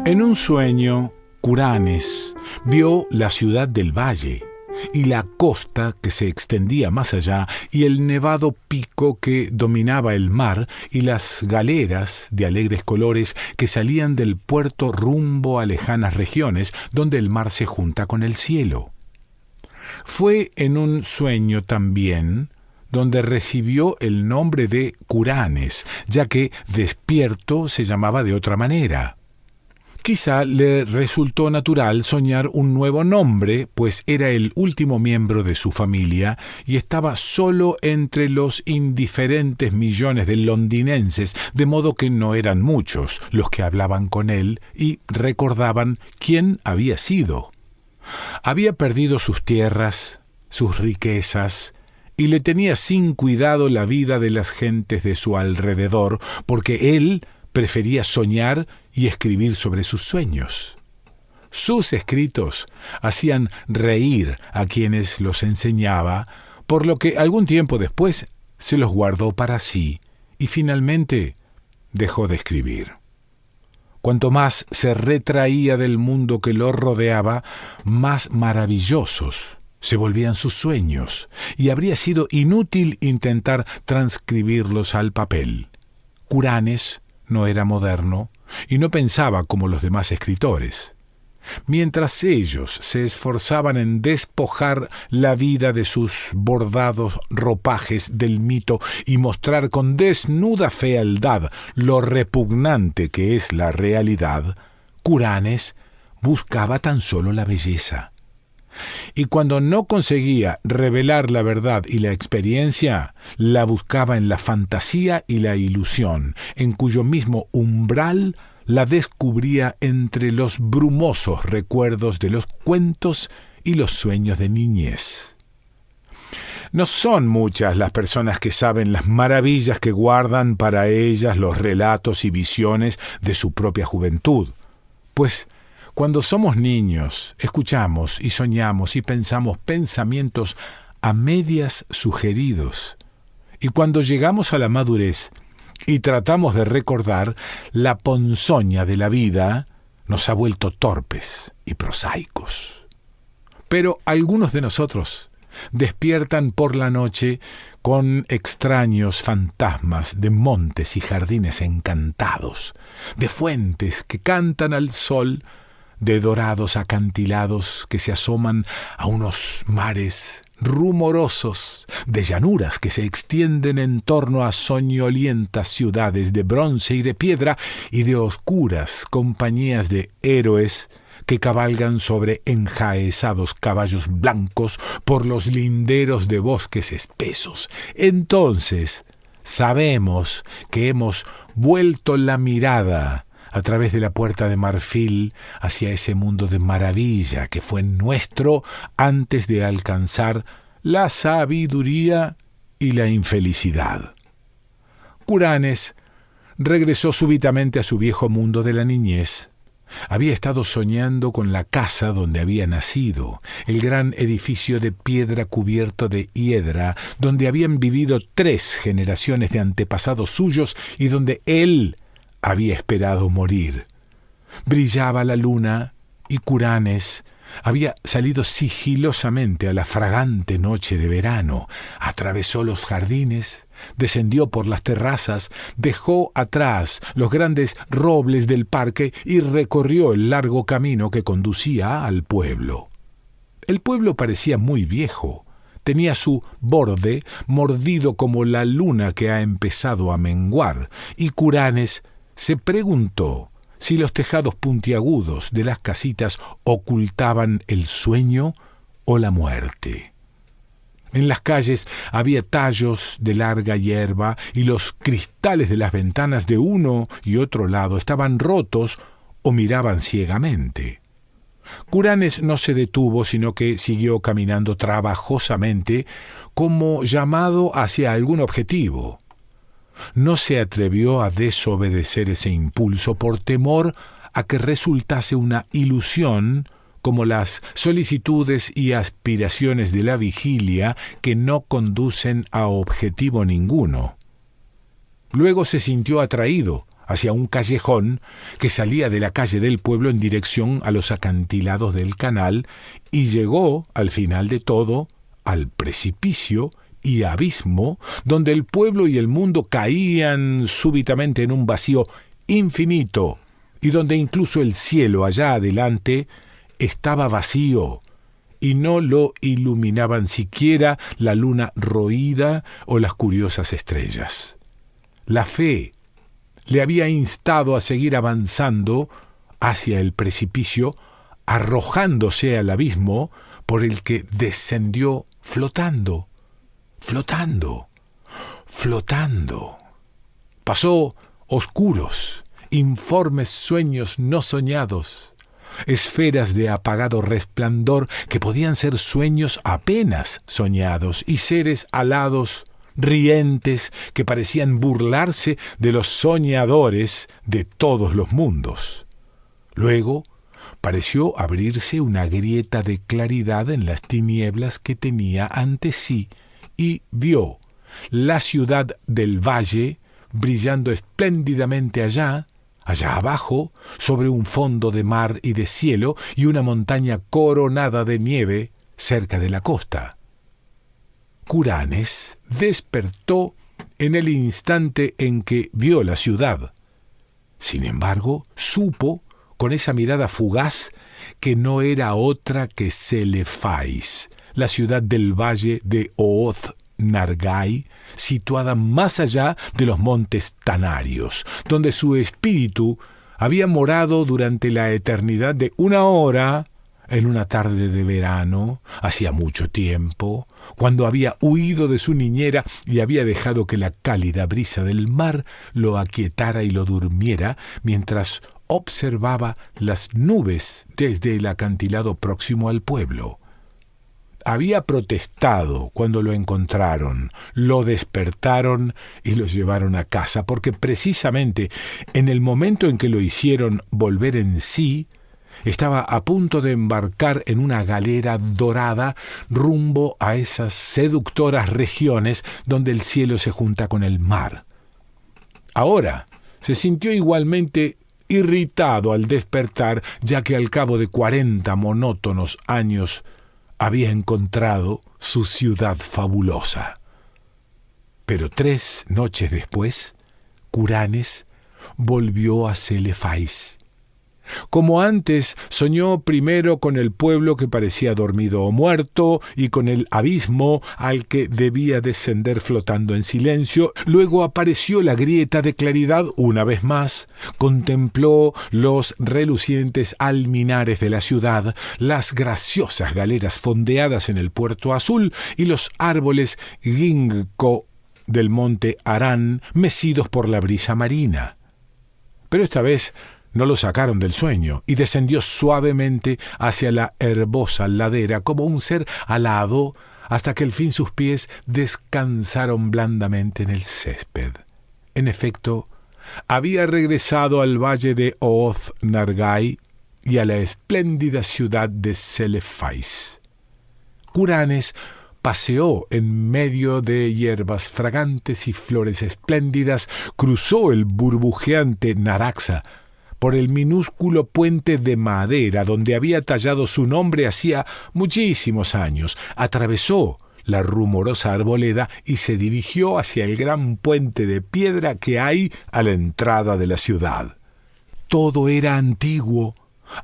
En un sueño, Curanes vio la ciudad del valle y la costa que se extendía más allá y el nevado pico que dominaba el mar y las galeras de alegres colores que salían del puerto rumbo a lejanas regiones donde el mar se junta con el cielo. Fue en un sueño también donde recibió el nombre de Curanes, ya que despierto se llamaba de otra manera. Quizá le resultó natural soñar un nuevo nombre, pues era el último miembro de su familia y estaba solo entre los indiferentes millones de londinenses, de modo que no eran muchos los que hablaban con él y recordaban quién había sido. Había perdido sus tierras, sus riquezas, y le tenía sin cuidado la vida de las gentes de su alrededor, porque él prefería soñar y escribir sobre sus sueños. Sus escritos hacían reír a quienes los enseñaba, por lo que algún tiempo después se los guardó para sí y finalmente dejó de escribir. Cuanto más se retraía del mundo que lo rodeaba, más maravillosos se volvían sus sueños, y habría sido inútil intentar transcribirlos al papel. Curanes no era moderno y no pensaba como los demás escritores. Mientras ellos se esforzaban en despojar la vida de sus bordados ropajes del mito y mostrar con desnuda fealdad lo repugnante que es la realidad, Curanes buscaba tan solo la belleza. Y cuando no conseguía revelar la verdad y la experiencia, la buscaba en la fantasía y la ilusión, en cuyo mismo umbral la descubría entre los brumosos recuerdos de los cuentos y los sueños de niñez. No son muchas las personas que saben las maravillas que guardan para ellas los relatos y visiones de su propia juventud, pues cuando somos niños, escuchamos y soñamos y pensamos pensamientos a medias sugeridos. Y cuando llegamos a la madurez y tratamos de recordar, la ponzoña de la vida nos ha vuelto torpes y prosaicos. Pero algunos de nosotros despiertan por la noche con extraños fantasmas de montes y jardines encantados, de fuentes que cantan al sol, de dorados acantilados que se asoman a unos mares rumorosos, de llanuras que se extienden en torno a soñolientas ciudades de bronce y de piedra, y de oscuras compañías de héroes que cabalgan sobre enjaezados caballos blancos por los linderos de bosques espesos. Entonces sabemos que hemos vuelto la mirada a través de la puerta de marfil hacia ese mundo de maravilla que fue nuestro antes de alcanzar la sabiduría y la infelicidad. Curanes regresó súbitamente a su viejo mundo de la niñez. Había estado soñando con la casa donde había nacido, el gran edificio de piedra cubierto de hiedra, donde habían vivido 3 generaciones de antepasados suyos y donde él había esperado morir. Brillaba la luna y Curanes había salido sigilosamente a la fragante noche de verano, atravesó los jardines, descendió por las terrazas, dejó atrás los grandes robles del parque y recorrió el largo camino que conducía al pueblo. El pueblo parecía muy viejo. Tenía su borde mordido como la luna que ha empezado a menguar, y Curanes se preguntó si los tejados puntiagudos de las casitas ocultaban el sueño o la muerte. En las calles había tallos de larga hierba y los cristales de las ventanas de uno y otro lado estaban rotos o miraban ciegamente. Curanes no se detuvo, sino que siguió caminando trabajosamente como llamado hacia algún objetivo. No se atrevió a desobedecer ese impulso por temor a que resultase una ilusión, como las solicitudes y aspiraciones de la vigilia que no conducen a objetivo ninguno. Luego se sintió atraído hacia un callejón que salía de la calle del pueblo en dirección a los acantilados del canal y llegó, al final de todo, al precipicio y abismo donde el pueblo y el mundo caían súbitamente en un vacío infinito y donde incluso el cielo allá adelante estaba vacío y no lo iluminaban siquiera la luna roída o las curiosas estrellas. La fe le había instado a seguir avanzando hacia el precipicio, arrojándose al abismo por el que descendió flotando. Pasó oscuros, informes sueños no soñados, esferas de apagado resplandor que podían ser sueños apenas soñados, y seres alados, rientes, que parecían burlarse de los soñadores de todos los mundos. Luego pareció abrirse una grieta de claridad en las tinieblas que tenía ante sí, y vio la ciudad del valle brillando espléndidamente allá abajo, sobre un fondo de mar y de cielo, y una montaña coronada de nieve cerca de la costa. Curanes despertó en el instante en que vio la ciudad. Sin embargo, supo, con esa mirada fugaz, que no era otra que Celefais, la ciudad del valle de Ooth-Nargai, situada más allá de los montes Tanarios, donde su espíritu había morado durante la eternidad de una hora, en una tarde de verano, hacía mucho tiempo, cuando había huido de su niñera y había dejado que la cálida brisa del mar lo aquietara y lo durmiera, mientras observaba las nubes desde el acantilado próximo al pueblo. Había protestado cuando lo encontraron, lo despertaron y lo llevaron a casa, porque precisamente en el momento en que lo hicieron volver en sí, estaba a punto de embarcar en una galera dorada rumbo a esas seductoras regiones donde el cielo se junta con el mar. Ahora se sintió igualmente irritado al despertar, ya que al cabo de 40 monótonos años había encontrado su ciudad fabulosa. Pero 3 noches después, Curanes volvió a Celefais. Como antes, soñó primero con el pueblo que parecía dormido o muerto y con el abismo al que debía descender flotando en silencio. Luego apareció la grieta de claridad una vez más. Contempló los relucientes alminares de la ciudad, las graciosas galeras fondeadas en el puerto azul y los árboles ginkgo del monte Arán mecidos por la brisa marina. Pero esta vez no lo sacaron del sueño y descendió suavemente hacia la herbosa ladera como un ser alado hasta que al fin sus pies descansaron blandamente en el césped. En efecto, había regresado al valle de Ooth-Nargai y a la espléndida ciudad de Celefais. Curanes paseó en medio de hierbas fragantes y flores espléndidas, cruzó el burbujeante Naraxa, por el minúsculo puente de madera donde había tallado su nombre hacía muchísimos años, atravesó la rumorosa arboleda y se dirigió hacia el gran puente de piedra que hay a la entrada de la ciudad. Todo era antiguo,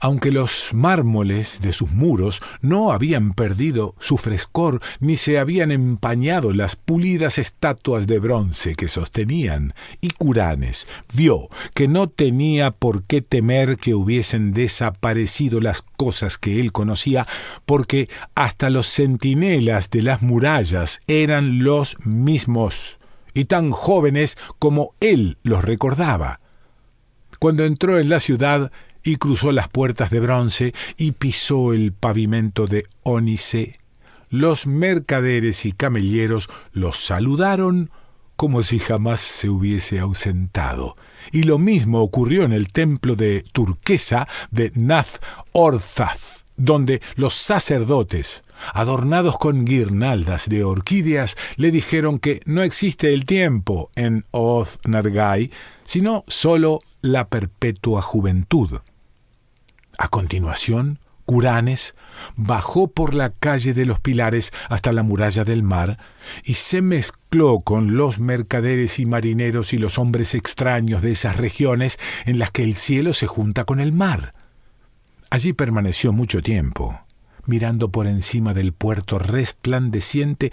aunque los mármoles de sus muros no habían perdido su frescor ni se habían empañado las pulidas estatuas de bronce que sostenían, y Curanes vio que no tenía por qué temer que hubiesen desaparecido las cosas que él conocía, porque hasta los centinelas de las murallas eran los mismos, y tan jóvenes como él los recordaba. Cuando entró en la ciudad y cruzó las puertas de bronce y pisó el pavimento de ónice, los mercaderes y camelleros los saludaron como si jamás se hubiese ausentado. Y lo mismo ocurrió en el templo de turquesa de Nath Orzath, donde los sacerdotes, adornados con guirnaldas de orquídeas, le dijeron que no existe el tiempo en Ooth Nargai, sino solo la perpetua juventud. A continuación, Curanes bajó por la calle de los Pilares hasta la muralla del mar y se mezcló con los mercaderes y marineros y los hombres extraños de esas regiones en las que el cielo se junta con el mar. Allí permaneció mucho tiempo, mirando por encima del puerto resplandeciente,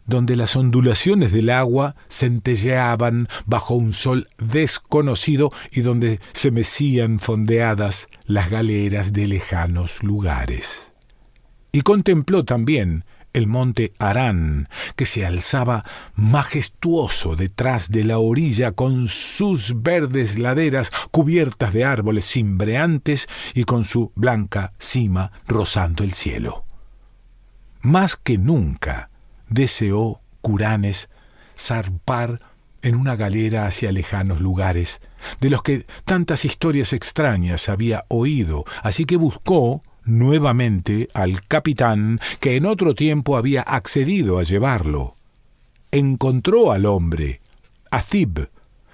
donde las ondulaciones del agua centelleaban bajo un sol desconocido y donde se mecían fondeadas las galeras de lejanos lugares. Y contempló también el monte Arán, que se alzaba majestuoso detrás de la orilla con sus verdes laderas cubiertas de árboles cimbreantes y con su blanca cima rozando el cielo. Más que nunca deseó Curanes zarpar en una galera hacia lejanos lugares, de los que tantas historias extrañas había oído, así que buscó nuevamente al capitán que en otro tiempo había accedido a llevarlo. Encontró al hombre, Athib,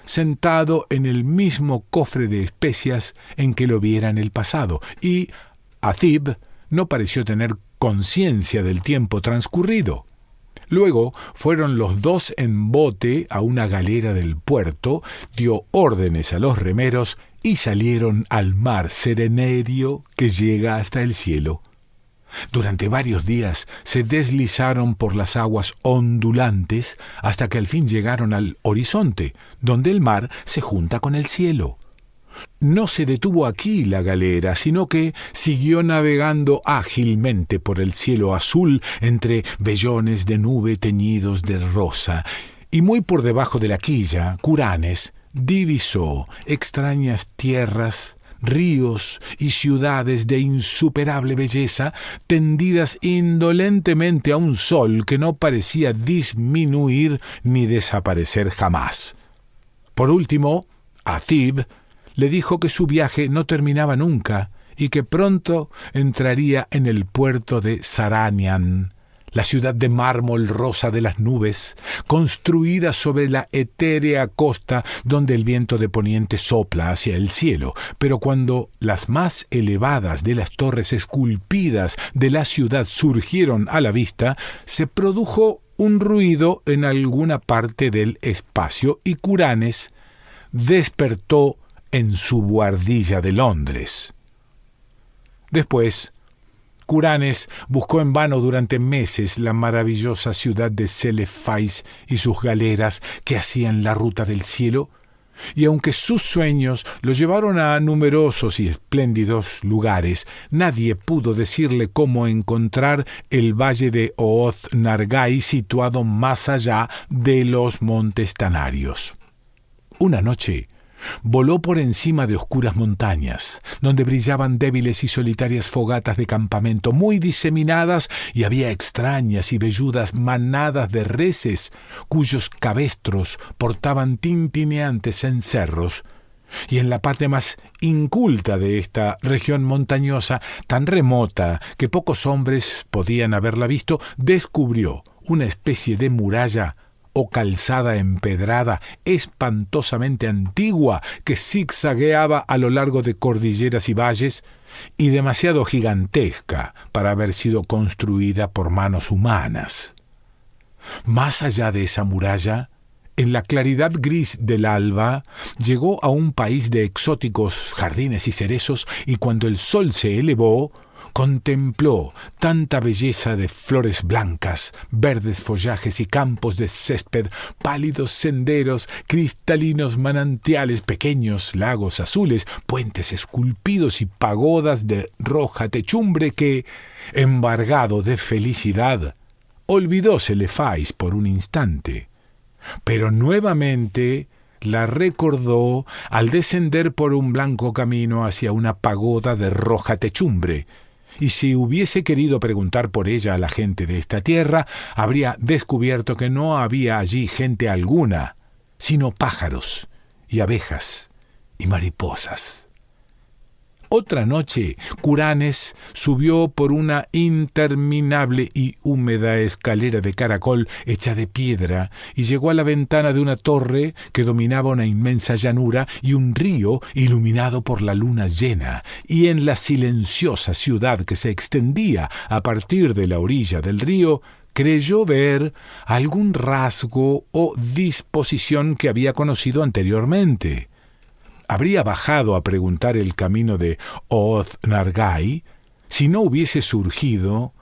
sentado en el mismo cofre de especias en que lo viera en el pasado, y Athib no pareció tener conciencia del tiempo transcurrido. Luego fueron los dos en bote a una galera del puerto, dio órdenes a los remeros y salieron al mar serenerio que llega hasta el cielo. Durante varios días se deslizaron por las aguas ondulantes hasta que al fin llegaron al horizonte, donde el mar se junta con el cielo. No se detuvo aquí la galera, sino que siguió navegando ágilmente por el cielo azul entre vellones de nube teñidos de rosa, y muy por debajo de la quilla, Curanes divisó extrañas tierras, ríos y ciudades de insuperable belleza, tendidas indolentemente a un sol que no parecía disminuir ni desaparecer jamás. Por último, Athib le dijo que su viaje no terminaba nunca y que pronto entraría en el puerto de Saranian, la ciudad de mármol rosa de las nubes, construida sobre la etérea costa donde el viento de poniente sopla hacia el cielo. Pero cuando las más elevadas de las torres esculpidas de la ciudad surgieron a la vista, se produjo un ruido en alguna parte del espacio y Curanes despertó en su buhardilla de Londres. Después, Curanes buscó en vano durante meses la maravillosa ciudad de Celefais y sus galeras que hacían la ruta del cielo, y aunque sus sueños lo llevaron a numerosos y espléndidos lugares, nadie pudo decirle cómo encontrar el valle de Ooth Nargai situado más allá de los montes Tanarios. Una noche voló por encima de oscuras montañas, donde brillaban débiles y solitarias fogatas de campamento muy diseminadas, y había extrañas y velludas manadas de reses, cuyos cabestros portaban tintineantes cencerros. Y en la parte más inculta de esta región montañosa, tan remota que pocos hombres podían haberla visto, descubrió una especie de muralla o calzada empedrada espantosamente antigua que zigzagueaba a lo largo de cordilleras y valles, y demasiado gigantesca para haber sido construida por manos humanas. Más allá de esa muralla, en la claridad gris del alba, llegó a un país de exóticos jardines y cerezos, y cuando el sol se elevó, contempló tanta belleza de flores blancas, verdes follajes y campos de césped, pálidos senderos, cristalinos manantiales, pequeños lagos azules, puentes esculpidos y pagodas de roja techumbre que, embargado de felicidad, olvidó Celefais por un instante, pero nuevamente la recordó al descender por un blanco camino hacia una pagoda de roja techumbre, y si hubiese querido preguntar por ella a la gente de esta tierra, habría descubierto que no había allí gente alguna, sino pájaros y abejas y mariposas. Otra noche, Curanes subió por una interminable y húmeda escalera de caracol hecha de piedra y llegó a la ventana de una torre que dominaba una inmensa llanura y un río iluminado por la luna llena, y en la silenciosa ciudad que se extendía a partir de la orilla del río, creyó ver algún rasgo o disposición que había conocido anteriormente. Habría bajado a preguntar el camino de Oath Nargai si no hubiese surgido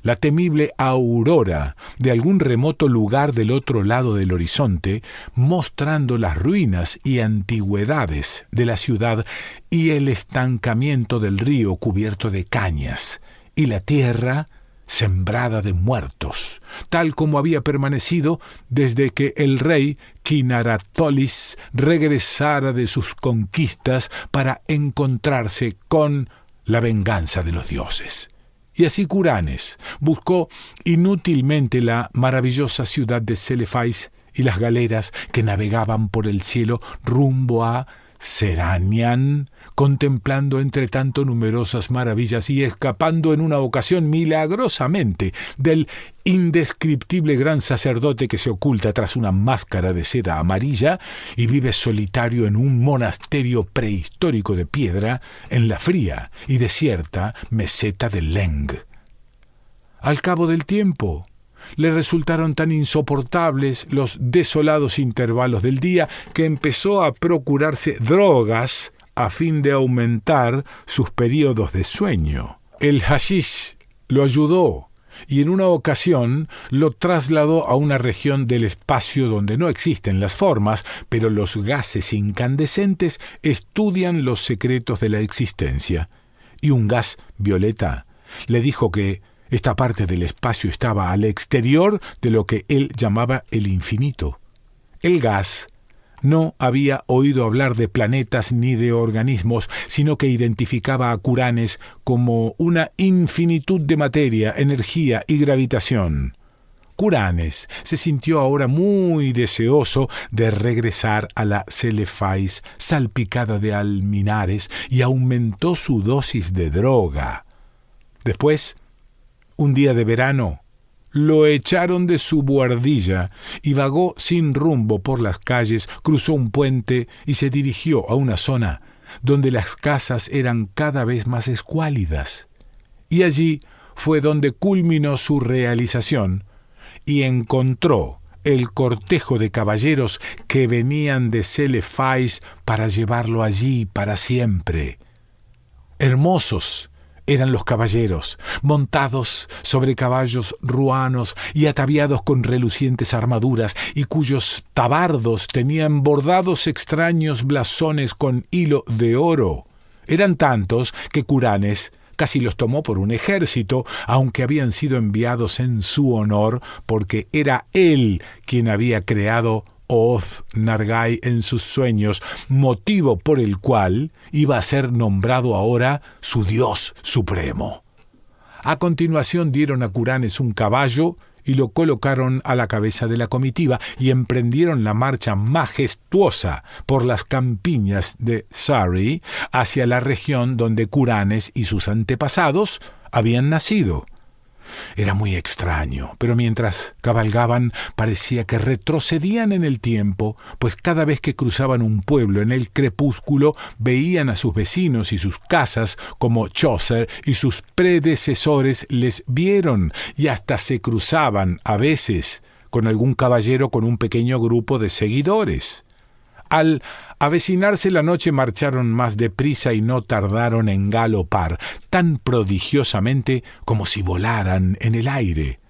la temible aurora de algún remoto lugar del otro lado del horizonte, mostrando las ruinas y antigüedades de la ciudad y el estancamiento del río cubierto de cañas, y la tierra sembrada de muertos, tal como había permanecido desde que el rey Kinaratolis regresara de sus conquistas para encontrarse con la venganza de los dioses. Y así Curanes buscó inútilmente la maravillosa ciudad de Celephais y las galeras que navegaban por el cielo rumbo a Seranian, contemplando entre tanto numerosas maravillas y escapando en una ocasión milagrosamente del indescriptible gran sacerdote que se oculta tras una máscara de seda amarilla y vive solitario en un monasterio prehistórico de piedra en la fría y desierta meseta de Leng. Al cabo del tiempo, le resultaron tan insoportables los desolados intervalos del día que empezó a procurarse drogas a fin de aumentar sus períodos de sueño. El hashish lo ayudó y en una ocasión lo trasladó a una región del espacio donde no existen las formas, pero los gases incandescentes estudian los secretos de la existencia. Y un gas violeta le dijo que esta parte del espacio estaba al exterior de lo que él llamaba el infinito. El gas no había oído hablar de planetas ni de organismos, sino que identificaba a Curanes como una infinitud de materia, energía y gravitación. Curanes se sintió ahora muy deseoso de regresar a la Celephais salpicada de alminares y aumentó su dosis de droga. Después, un día de verano, lo echaron de su buhardilla y vagó sin rumbo por las calles, cruzó un puente y se dirigió a una zona donde las casas eran cada vez más escuálidas. Y allí fue donde culminó su realización y encontró el cortejo de caballeros que venían de Celephais para llevarlo allí para siempre. Hermosos eran los caballeros, montados sobre caballos ruanos y ataviados con relucientes armaduras, y cuyos tabardos tenían bordados extraños blasones con hilo de oro. Eran tantos que Curanes casi los tomó por un ejército, aunque habían sido enviados en su honor, porque era él quien había creado Oath Nargai en sus sueños, motivo por el cual iba a ser nombrado ahora su dios supremo. A continuación dieron a Curanes un caballo y lo colocaron a la cabeza de la comitiva y emprendieron la marcha majestuosa por las campiñas de Surrey hacia la región donde Curanes y sus antepasados habían nacido. Era muy extraño, pero mientras cabalgaban parecía que retrocedían en el tiempo, pues cada vez que cruzaban un pueblo en el crepúsculo veían a sus vecinos y sus casas como Chaucer y sus predecesores les vieron, y hasta se cruzaban a veces con algún caballero con un pequeño grupo de seguidores. Al avecinarse la noche marcharon más deprisa y no tardaron en galopar, tan prodigiosamente como si volaran en el aire.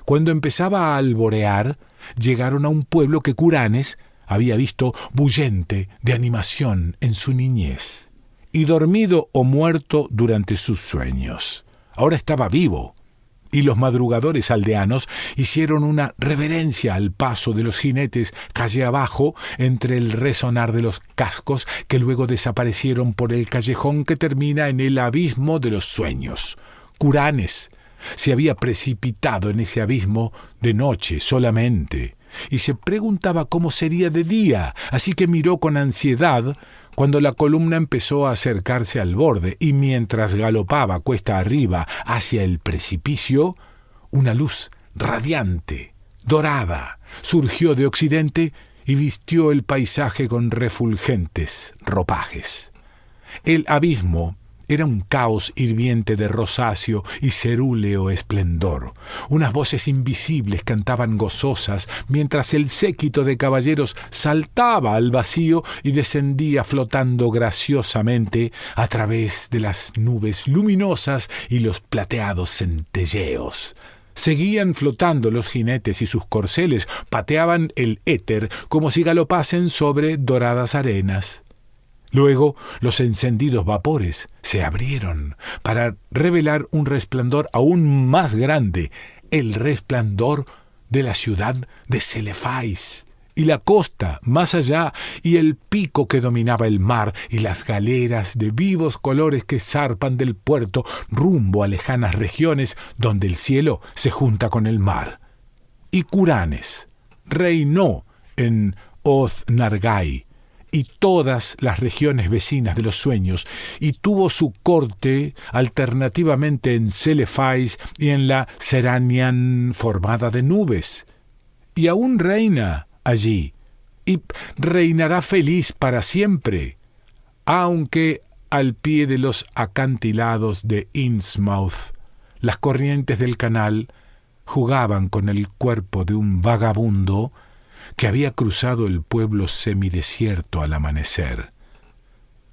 Cuando empezaba a alborear, llegaron a un pueblo que Curanes había visto bullente de animación en su niñez, y dormido o muerto durante sus sueños. Ahora estaba vivo, y los madrugadores aldeanos hicieron una reverencia al paso de los jinetes calle abajo entre el resonar de los cascos que luego desaparecieron por el callejón que termina en el abismo de los sueños. Curanes se había precipitado en ese abismo de noche solamente y se preguntaba cómo sería de día, así que miró con ansiedad cuando la columna empezó a acercarse al borde y mientras galopaba cuesta arriba hacia el precipicio, una luz radiante, dorada, surgió de occidente y vistió el paisaje con refulgentes ropajes. El abismo era un caos hirviente de rosáceo y cerúleo esplendor. Unas voces invisibles cantaban gozosas, mientras el séquito de caballeros saltaba al vacío y descendía flotando graciosamente a través de las nubes luminosas y los plateados centelleos. Seguían flotando los jinetes y sus corceles pateaban el éter como si galopasen sobre doradas arenas. Luego los encendidos vapores se abrieron para revelar un resplandor aún más grande, el resplandor de la ciudad de Celefais, y la costa más allá, y el pico que dominaba el mar, y las galeras de vivos colores que zarpan del puerto rumbo a lejanas regiones donde el cielo se junta con el mar. Y Curanes reinó en Oth-Nargai y todas las regiones vecinas de los sueños, y tuvo su corte alternativamente en Celefais y en la Seranian formada de nubes. Y aún reina allí, y reinará feliz para siempre, aunque al pie de los acantilados de Innsmouth las corrientes del canal jugaban con el cuerpo de un vagabundo que había cruzado el pueblo semidesierto al amanecer.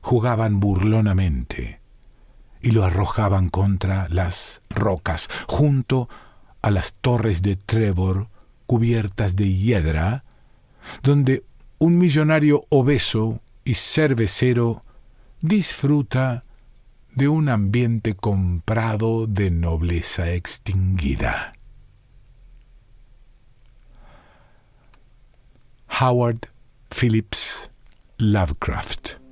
Jugaban burlonamente y lo arrojaban contra las rocas, junto a las torres de Trevor cubiertas de hiedra, donde un millonario obeso y cervecero disfruta de un ambiente comprado de nobleza extinguida. Howard Phillips Lovecraft.